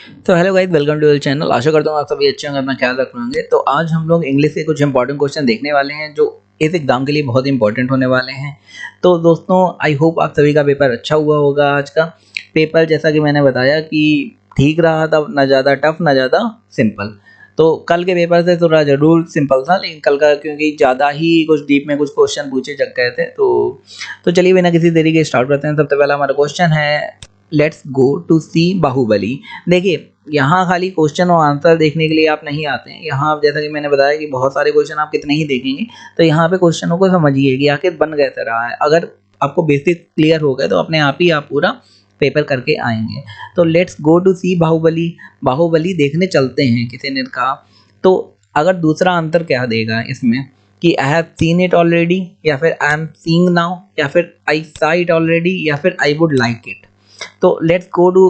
तो hello guys, welcome to the channel. आशा करता हूँ आप सभी अच्छे होंगे, अपना ख्याल रख होंगे। तो आज हम लोग इंग्लिश के कुछ इंपॉर्टेंट क्वेश्चन देखने वाले हैं जो इस एग्जाम के लिए बहुत इंपॉर्टेंट होने वाले हैं। तो दोस्तों, आई होप आप सभी का पेपर अच्छा हुआ होगा। आज का पेपर जैसा कि मैंने बताया कि ठीक रहा था, ना ज़्यादा टफ ना ज़्यादा सिंपल। तो कल के पेपर से थोड़ा जरूर सिंपल था, लेकिन कल का क्योंकि ज़्यादा ही कुछ डीप में कुछ क्वेश्चन पूछे जग गए थे। तो चलिए बिना किसी देरी के स्टार्ट करते हैं। सबसे पहला हमारा क्वेश्चन है, लेट्स गो टू सी बाहुबली। देखिए, यहाँ खाली क्वेश्चन और आंसर देखने के लिए आप नहीं आते हैं। यहाँ आप, जैसा कि मैंने बताया कि बहुत सारे क्वेश्चन आप कितने ही देखेंगे, तो यहाँ पे क्वेश्चनों को समझिए कि आखिर बन कैसे रहा है। अगर आपको बेसिक क्लियर हो गए तो अपने आप ही आप पूरा पेपर करके आएंगे। तो लेट्स गो टू सी बाहुबली, बाहुबली देखने चलते हैं किसी ने कहा। तो अगर दूसरा आंसर क्या देगा इसमें कि I have seen it already, या फिर आई एम सीइंग नाउ, या फिर आई सा इट ऑलरेडी, या फिर आई वुड लाइक इट। तो लेट्स गो टू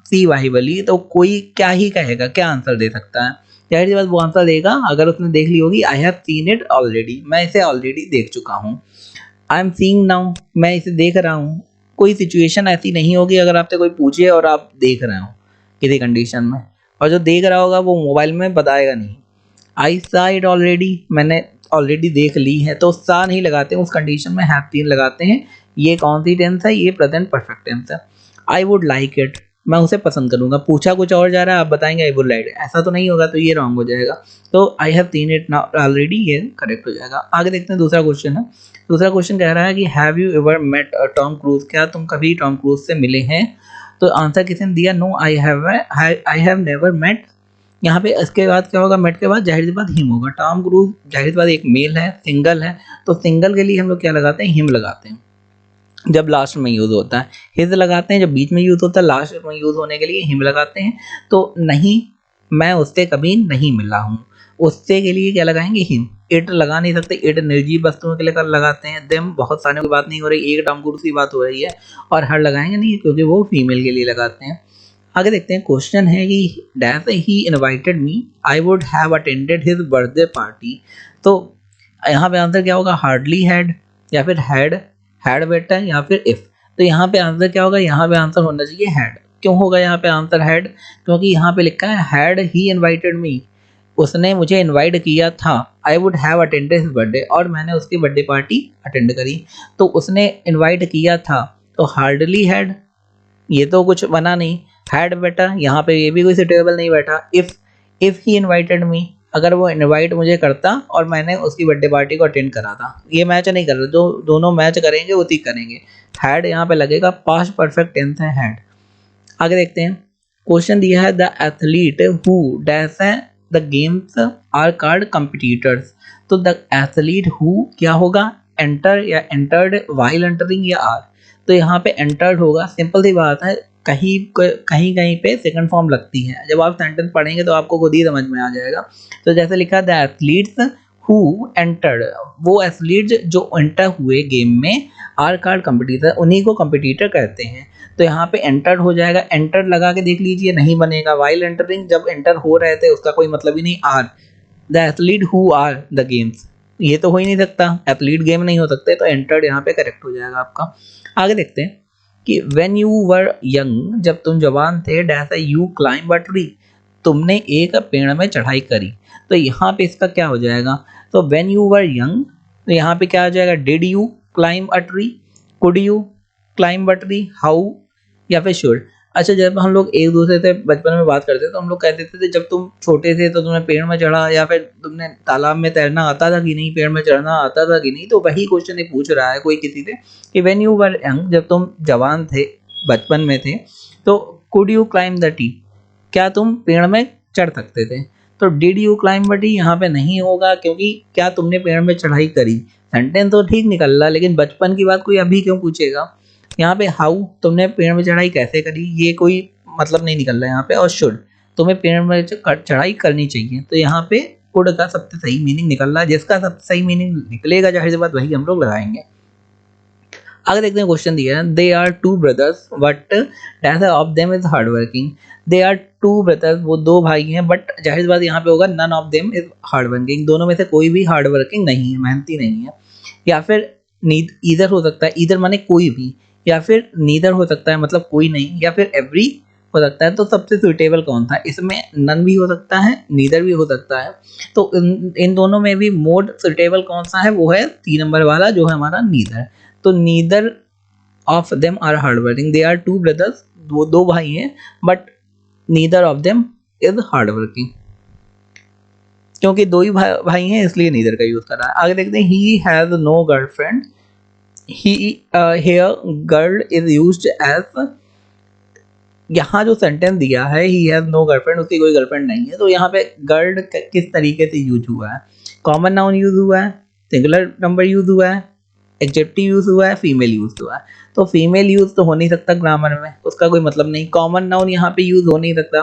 सी बाहुबली, तो कोई क्या ही कहेगा, क्या आंसर दे सकता है? जाहिर सी बात वो आंसर देगा अगर उसने देख ली होगी, I have seen it already, मैं इसे ऑलरेडी देख चुका हूँ। आई एम सीइंग नाउ, मैं इसे देख रहा हूँ। कोई सिचुएशन ऐसी नहीं होगी अगर आपसे कोई पूछे और आप देख रहे हो किसी कंडीशन में, और जो देख रहा होगा वो मोबाइल में बताएगा नहीं। आई सा इट ऑलरेडी, मैंने ऑलरेडी देख ली है, तो सा नहीं लगाते हैं उस कंडीशन में, हैव सीन लगाते हैं। ये कौन सी टेंस है? ये प्रेजेंट परफेक्ट टेंस है। आई वुड लाइक इट, मैं उसे पसंद करूंगा। पूछा कुछ और जा रहा है, आप बताएंगे आई वुड लाइक इट, ऐसा तो नहीं होगा, तो ये रॉन्ग हो जाएगा। तो I have seen it already, ये करेक्ट हो जाएगा। आगे देखते हैं, दूसरा क्वेश्चन है। दूसरा क्वेश्चन कह रहा है कि have you ever met Tom Cruise, क्या तुम कभी टॉम क्रूज से मिले हैं? तो आंसर किसने दिया? No, I have never met. यहाँ पे इसके बाद क्या होगा? मेट के बाद जाहिर सी बात हिम होगा। टॉम क्रूज जाहिर सी बात एक मेल है, सिंगल है, तो सिंगल के लिए हम लोग क्या लगाते हैं? हिम लगाते हैं जब लास्ट में यूज होता है। हिज लगाते हैं जब बीच में यूज होता है, लास्ट में यूज होने के लिए हिम लगाते हैं। तो नहीं, मैं उससे कभी नहीं मिला हूँ, उससे के लिए क्या लगाएंगे? हिम। इट लगा नहीं सकते, इट निर्जीव वस्तुओं के लिए कर लगाते हैं। देम बहुत सारे की बात नहीं हो रही, एक टॉम क्रूज की बात हो रही है। और हर लगाएंगे नहीं, क्योंकि वो फीमेल के लिए लगाते हैं। आगे देखते हैं, क्वेश्चन है कि dash he invited me, I would have attended his birthday party. तो यहाँ पे आंसर क्या होगा? हार्डली हैड, या फिर हैड बेटा, या फिर इफ। तो यहाँ पे आंसर क्या होगा? यहाँ पे आंसर होना चाहिए हैड। क्यों होगा यहाँ पे आंसर हैड? क्योंकि यहाँ पे लिखा है हैड ही इनवाइटेड मी, उसने मुझे इनवाइट किया था। I would have attended his birthday, और मैंने उसकी बर्थडे पार्टी अटेंड करी। तो उसने इनवाइट किया था, तो हार्डली हैड, ये तो कुछ बना नहीं। हैड बेटा, यहाँ पे ये भी कोई सुटेबल नहीं बैठा। इफ ही इनवाइटेड मी, अगर वो इनवाइट मुझे करता और मैंने उसकी बर्थडे पार्टी को अटेंड करा था, ये मैच नहीं कर रहा, जो दोनों मैच करेंगे उसी करेंगे। हैड यहाँ पे लगेगा, पास्ट परफेक्ट टेंस है हैड। आगे देखते हैं, क्वेश्चन दिया है द एथलीट हु डैश है the games are card competitors. तो द एथलीट हु क्या होगा? एंटर या एंटर्ड, वाइल एंटरिंग या आर। तो यहाँ पे एंटर्ड होगा, सिंपल सी बात है। कहीं कहीं कहीं पे सेकंड फॉर्म लगती है, जब आप सेंटेंस पढ़ेंगे तो आपको खुद ही समझ में आ जाएगा। तो जैसे लिखा द एथलीट्स हु एंटर्ड, वो एथलीट जो एंटर हुए गेम में, आर कार्ड कंपिटिटर, उन्हीं को कंपिटिटर कहते हैं। तो यहाँ पे एंटर्ड हो जाएगा। एंटर लगा के देख लीजिए, नहीं बनेगा। वाइल एंटरिंग, जब एंटर हो रहे थे उसका कोई मतलब ही नहीं। Are, the athlete who are the games, ये तो हो ही नहीं सकता, एथलीट गेम नहीं हो सकते। तो एंटर्ड यहाँ पे करेक्ट हो जाएगा आपका। आगे देखते हैं कि व्हेन यू वर यंग, जब तुम जवान थे, dash you climb a tree, तुमने एक पेड़ में चढ़ाई करी। तो यहाँ पे इसका क्या हो जाएगा? तो व्हेन यू वर यंग, तो यहाँ पे क्या आ जाएगा? Did you climb a tree, could you climb a tree, how, या फिर शुड। अच्छा, जब हम लोग एक दूसरे से बचपन में बात करते तो हम लोग कहते थे जब तुम छोटे थे तो तुमने पेड़ में चढ़ा, या फिर तुमने तालाब में तैरना आता था कि नहीं, पेड़ में चढ़ना आता था कि नहीं। तो वही क्वेश्चन ये पूछ रहा है कोई किसी से कि व्हेन यू वर यंग, जब तुम जवान थे, बचपन में थे, तो could you climb the tree, क्या तुम पेड़ में चढ़ सकते थे? तो did you climb a tree यहाँ पे नहीं होगा, क्योंकि क्या तुमने पेड़ में चढ़ाई करी, सेंटेंस तो ठीक निकल रहा, लेकिन बचपन की बात कोई अभी क्यों पूछेगा? यहाँ पे हाउ, तुमने पेड़ में चढ़ाई कैसे करी, ये कोई मतलब नहीं निकल रहा है यहाँ पे। और शुड, तुम्हें पेड़ में चढ़ाई करनी चाहिए। तो यहाँ पे कुड का सबसे सही मीनिंग निकल रहा है। जिसका सबसे सही मीनिंग निकलेगा, जाहिर सी बात वही हम लोग लगाएंगे। आगे देखते हैं, क्वेश्चन दिया है they are two brothers but dash of them is hard working. They are two brothers, वो दो भाई हैं, बट जाहिर सी बात यहाँ पे होगा none of them is hard working, दोनों में से कोई भी हार्ड वर्किंग नहीं है, मेहनती नहीं है। या फिर ईदर हो सकता है, ईदर माने कोई भी, या फिर नीदर हो सकता है मतलब कोई नहीं, या फिर एवरी हो सकता है। तो सबसे सुइटेबल कौन था इसमें? नन भी हो सकता है, नीदर भी हो सकता है। तो इन दोनों में भी मोड सुइटेबल कौन सा है? वो है 3 नंबर वाला जो है हमारा नीदर। तो neither of them are hard working, they are two brothers, वो दो भाई हैं but neither of them is hard working, क्योंकि दो ही भाई हैं इसलिए नीदर का यूज कर रहा है। आगे देखते हैं, he has no girlfriend, he here girl is used as, यहाँ जो सेंटेंस दिया है ही हैज नो गर्लफ्रेंड, उसकी कोई गर्लफ्रेंड नहीं है, तो यहाँ पे गर्ल किस तरीके से यूज हुआ है? कॉमन नाउन यूज हुआ है, सिंगुलर नंबर यूज हुआ है, एडजेक्टिव यूज हुआ है, फीमेल यूज हुआ है। तो फीमेल यूज तो हो नहीं सकता ग्रामर में, उसका कोई मतलब नहीं। कॉमन नाउन यहाँ पे यूज हो नहीं सकता।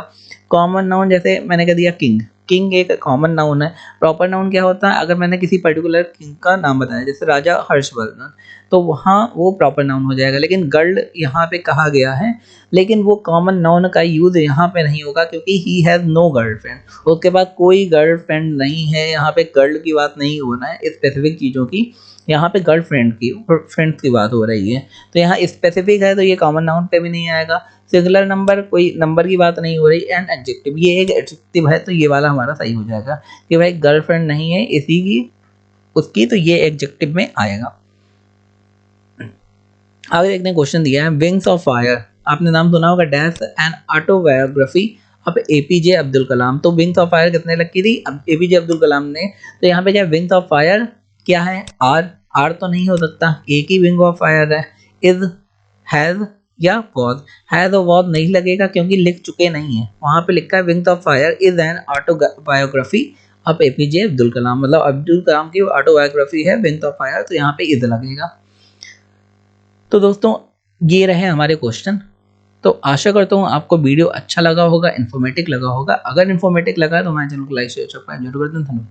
कॉमन नाउन जैसे मैंने कह दिया किंग, किंग एक कॉमन नाउन है। प्रॉपर नाउन क्या होता है? अगर मैंने किसी पर्टिकुलर किंग का नाम बताया जैसे राजा हर्षवर्धन, तो वहाँ वो प्रॉपर नाउन हो जाएगा। लेकिन गर्ल यहाँ पे कहा गया है, लेकिन वो कॉमन नाउन का यूज यहाँ पे नहीं होगा क्योंकि ही हैज नो गर्लफ्रेंड, उसके पास कोई गर्लफ्रेंड नहीं है। यहाँ पे गर्ल की बात नहीं होना है, स्पेसिफिक चीज़ों की, यहाँ पे गर्लफ्रेंड की, फ्रेंड्स की बात हो रही है। तो यहाँ स्पेसिफिक है तो ये कॉमन नाउन पे भी नहीं आएगा। सिंगुलर नंबर, कोई नंबर की बात नहीं हो रही। एंड एडजेक्टिव, ये एक एडजेक्टिव है तो ये वाला हमारा सही हो जाएगा कि भाई गर्लफ्रेंड नहीं है इसी की उसकी, तो ये एडजेक्टिव में आएगा। आगे देखते हैं, क्वेश्चन दिया है विंग्स ऑफ फायर, आपने नाम सुना होगा, dash an autobiography of APJ Abdul Kalam. तो विंग्स ऑफ फायर कितने लगी थी? अब एपीजे अब्दुल कलाम ने। तो यहाँ पे क्या विंग्स ऑफ फायर क्या है? आर, आर तो नहीं हो सकता, एक ही विंग ऑफ फायर है। इज, हैज या वॉज? हैज और वॉज नहीं लगेगा क्योंकि लिख चुके नहीं है। वहां पे लिखा है wings of fire is an autobiography of APJ Abdul Kalam, मतलब अब्दुल कलाम की ऑटोबायोग्राफी है विंग्स ऑफ फायर, तो यहाँ पे इज लगेगा। तो दोस्तों ये रहे हमारे क्वेश्चन। तो आशा करता हूँ आपको वीडियो अच्छा लगा होगा, इन्फॉर्मेटिव लगा होगा। अगर इन्फॉर्मेटिव लगा तो हमारे चैनल को लाइक शेयर सब्सक्राइब जरूर कर दें। धन्यवाद।